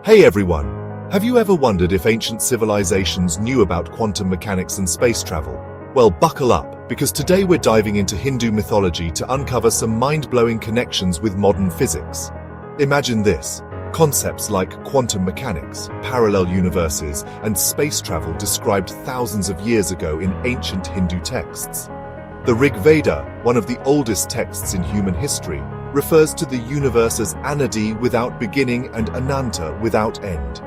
Hey everyone! Have you ever wondered if ancient civilizations knew about quantum mechanics and space travel? Well, buckle up, because today we're diving into Hindu mythology to uncover some mind-blowing connections with modern physics. Imagine this. Concepts like quantum mechanics, parallel universes, and space travel described thousands of years ago in ancient Hindu texts. The Rig Veda, one of the oldest texts in human history, refers to the universe as Anadi without beginning and Ananta without end.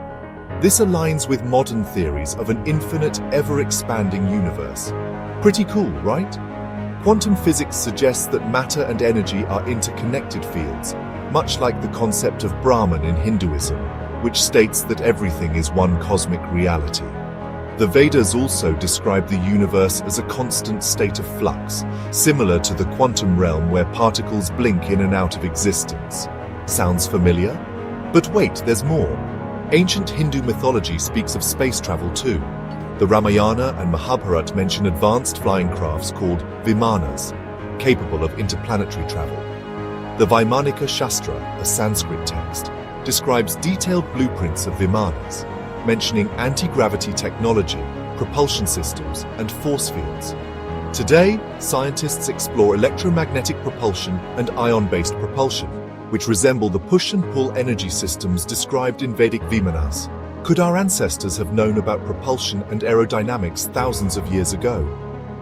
This aligns with modern theories of an infinite, ever-expanding universe. Pretty cool, right? Quantum physics suggests that matter and energy are interconnected fields, much like the concept of Brahman in Hinduism, which states that everything is one cosmic reality. The Vedas also describe the universe as a constant state of flux, similar to the quantum realm where particles blink in and out of existence. Sounds familiar? But wait, there's more. Ancient Hindu mythology speaks of space travel too. The Ramayana and Mahabharata mention advanced flying crafts called Vimanas, capable of interplanetary travel. The Vaimanika Shastra, a Sanskrit text, describes detailed blueprints of Vimanas, mentioning anti-gravity technology, propulsion systems, and force fields. Today, scientists explore electromagnetic propulsion and ion-based propulsion, which resemble the push and pull energy systems described in Vedic Vimanas. Could our ancestors have known about propulsion and aerodynamics thousands of years ago?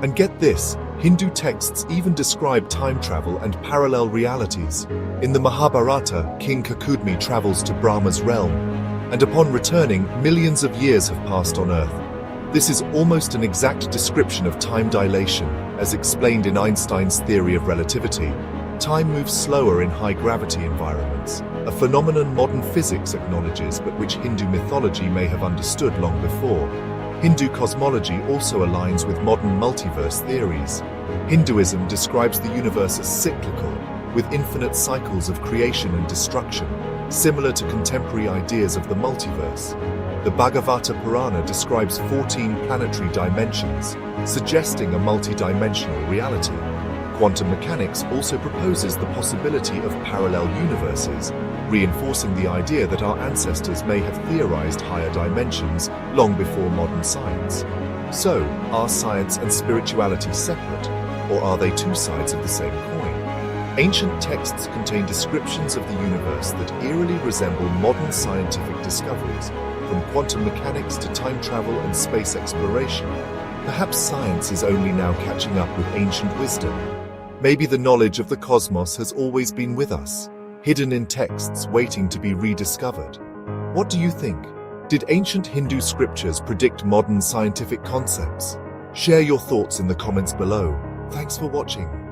And get this, Hindu texts even describe time travel and parallel realities. In the Mahabharata, King Kakudmi travels to Brahma's realm, and upon returning, millions of years have passed on Earth. This is almost an exact description of time dilation, as explained in Einstein's theory of relativity. Time moves slower in high-gravity environments, a phenomenon modern physics acknowledges but which Hindu mythology may have understood long before. Hindu cosmology also aligns with modern multiverse theories. Hinduism describes the universe as cyclical, with infinite cycles of creation and destruction, similar to contemporary ideas of the multiverse. The Bhagavata Purana describes 14 planetary dimensions, suggesting a multi-dimensional reality. Quantum mechanics also proposes the possibility of parallel universes, reinforcing the idea that our ancestors may have theorized higher dimensions long before modern science. So, are science and spirituality separate, or are they two sides of the same coin? Ancient texts contain descriptions of the universe that eerily resemble modern scientific discoveries, from quantum mechanics to time travel and space exploration. Perhaps science is only now catching up with ancient wisdom. Maybe the knowledge of the cosmos has always been with us, hidden in texts waiting to be rediscovered. What do you think? Did ancient Hindu scriptures predict modern scientific concepts? Share your thoughts in the comments below. Thanks for watching.